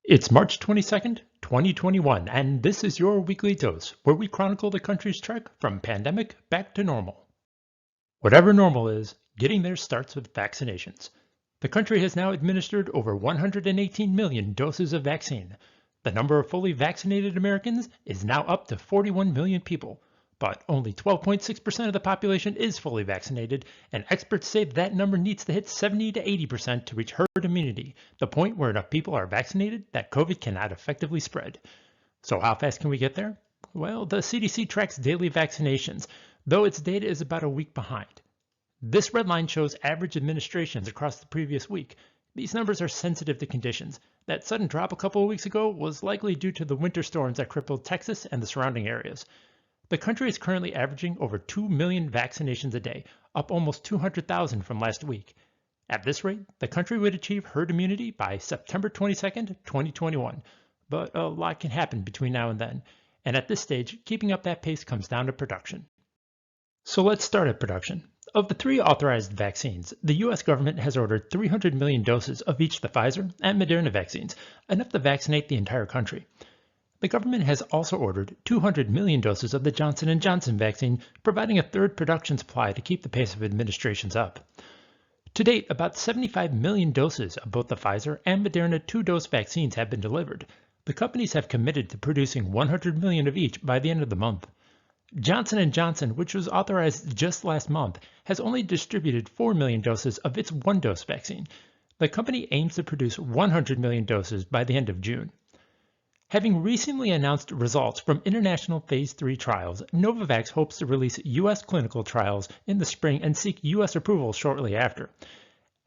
It's March 22nd, 2021, and this is your weekly dose, where we chronicle the country's trek from pandemic back to normal. Whatever normal is, getting there starts with vaccinations. The country has now administered over 118 million doses of vaccine. The number of fully vaccinated Americans is now up to 41 million people, but only 12.6% of the population is fully vaccinated, and experts say that number needs to hit 70 to 80% to reach herd immunity, the point where enough people are vaccinated that COVID cannot effectively spread. So how fast can we get there? Well, the CDC tracks daily vaccinations, though its data is about a week behind. This red line shows average administrations across the previous week. These numbers are sensitive to conditions. That sudden drop a couple of weeks ago was likely due to the winter storms that crippled Texas and the surrounding areas. The country is currently averaging over 2 million vaccinations a day, up almost 200,000 from last week. At this rate, the country would achieve herd immunity by September 22nd, 2021. But a lot can happen between now and then. And at this stage, keeping up that pace comes down to production. So let's start at production. Of the 3 authorized vaccines, the U.S. government has ordered 300 million doses of each the Pfizer and Moderna vaccines, enough to vaccinate the entire country. The government has also ordered 200 million doses of the Johnson & Johnson vaccine, providing a third production supply to keep the pace of administrations up. To date, about 75 million doses of both the Pfizer and Moderna 2-dose vaccines have been delivered. The companies have committed to producing 100 million of each by the end of the month. Johnson & Johnson, which was authorized just last month, has only distributed 4 million doses of its 1-dose vaccine. The company aims to produce 100 million doses by the end of June. Having recently announced results from international phase 3 trials, Novavax hopes to release U.S. clinical trials in the spring and seek U.S. approval shortly after.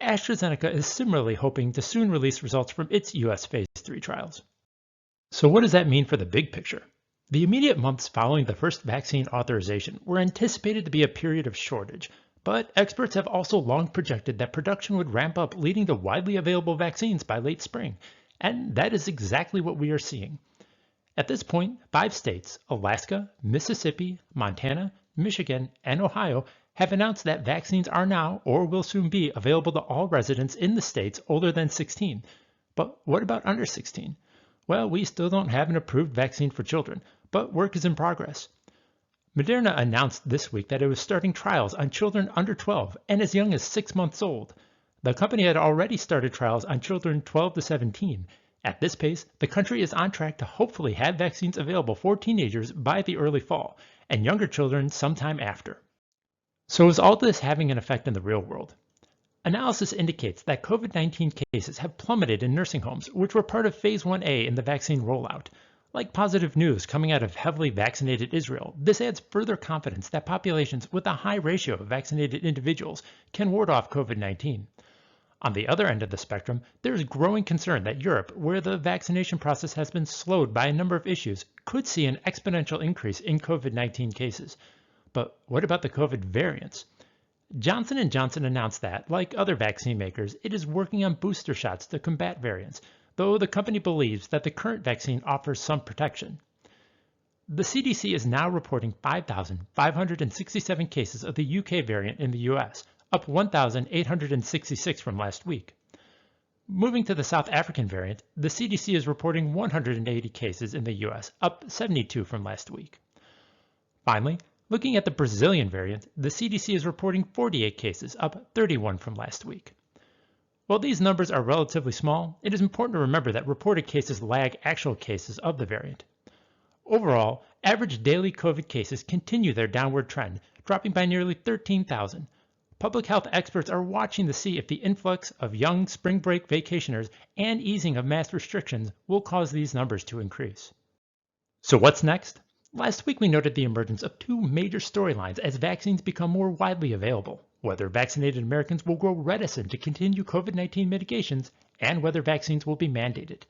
AstraZeneca is similarly hoping to soon release results from its U.S. phase 3 trials. So what does that mean for the big picture? The immediate months following the first vaccine authorization were anticipated to be a period of shortage, but experts have also long projected that production would ramp up, leading to widely available vaccines by late spring. And that is exactly what we are seeing. At this point, 5 states, Alaska, Mississippi, Montana, Michigan, and Ohio, have announced that vaccines are now, or will soon be, available to all residents in the states older than 16. But what about under 16? Well, we still don't have an approved vaccine for children, but work is in progress. Moderna announced this week that it was starting trials on children under 12 and as young as 6 months old. The company had already started trials on children 12 to 17. At this pace, the country is on track to hopefully have vaccines available for teenagers by the early fall, and younger children sometime after. So is all this having an effect in the real world? Analysis indicates that COVID-19 cases have plummeted in nursing homes, which were part of Phase 1A in the vaccine rollout. Like positive news coming out of heavily vaccinated Israel, this adds further confidence that populations with a high ratio of vaccinated individuals can ward off COVID-19. On the other end of the spectrum, there is growing concern that Europe, where the vaccination process has been slowed by a number of issues, could see an exponential increase in COVID-19 cases. But what about the COVID variants? Johnson & Johnson announced that, like other vaccine makers, it is working on booster shots to combat variants, though the company believes that the current vaccine offers some protection. The CDC is now reporting 5,567 cases of the UK variant in the US, up 1,866 from last week. Moving to the South African variant, the CDC is reporting 180 cases in the US, up 72 from last week. Finally, looking at the Brazilian variant, the CDC is reporting 48 cases, up 31 from last week. While these numbers are relatively small, it is important to remember that reported cases lag actual cases of the variant. Overall, average daily COVID cases continue their downward trend, dropping by nearly 13,000. Public health experts are watching to see if the influx of young spring break vacationers and easing of mask restrictions will cause these numbers to increase. So what's next? Last week we noted the emergence of 2 major storylines as vaccines become more widely available: whether vaccinated Americans will grow reticent to continue COVID-19 mitigations, and whether vaccines will be mandated.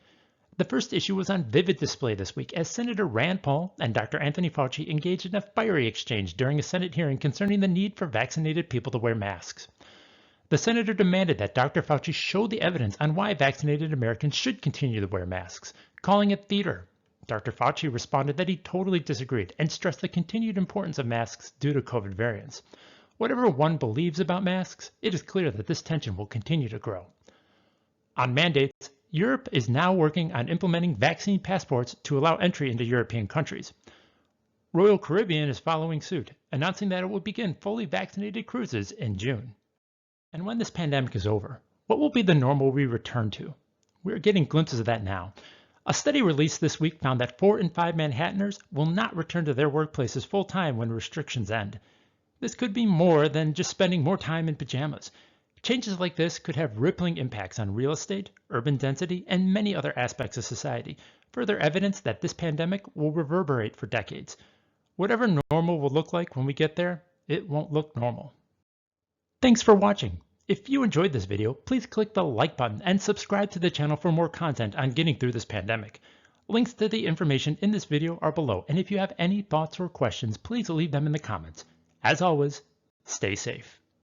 The first issue was on vivid display this week as Senator Rand Paul and Dr. Anthony Fauci engaged in a fiery exchange during a Senate hearing concerning the need for vaccinated people to wear masks. The senator demanded that Dr. Fauci show the evidence on why vaccinated Americans should continue to wear masks, calling it theater. Dr. Fauci responded that he totally disagreed and stressed the continued importance of masks due to COVID variants. Whatever one believes about masks, it is clear that this tension will continue to grow. On mandates, Europe is now working on implementing vaccine passports to allow entry into European countries. Royal Caribbean is following suit, announcing that it will begin fully vaccinated cruises in June. And when this pandemic is over, what will be the normal we return to? We're getting glimpses of that now. A study released this week found that 4 in 5 Manhattaners will not return to their workplaces full-time when restrictions end. This could be more than just spending more time in pajamas. Changes like this could have rippling impacts on real estate, urban density, and many other aspects of society, further evidence that this pandemic will reverberate for decades. Whatever normal will look like when we get there, it won't look normal. Thanks for watching. If you enjoyed this video, please click the like button and subscribe to the channel for more content on getting through this pandemic. Links to the information in this video are below, and if you have any thoughts or questions, please leave them in the comments. As always, stay safe.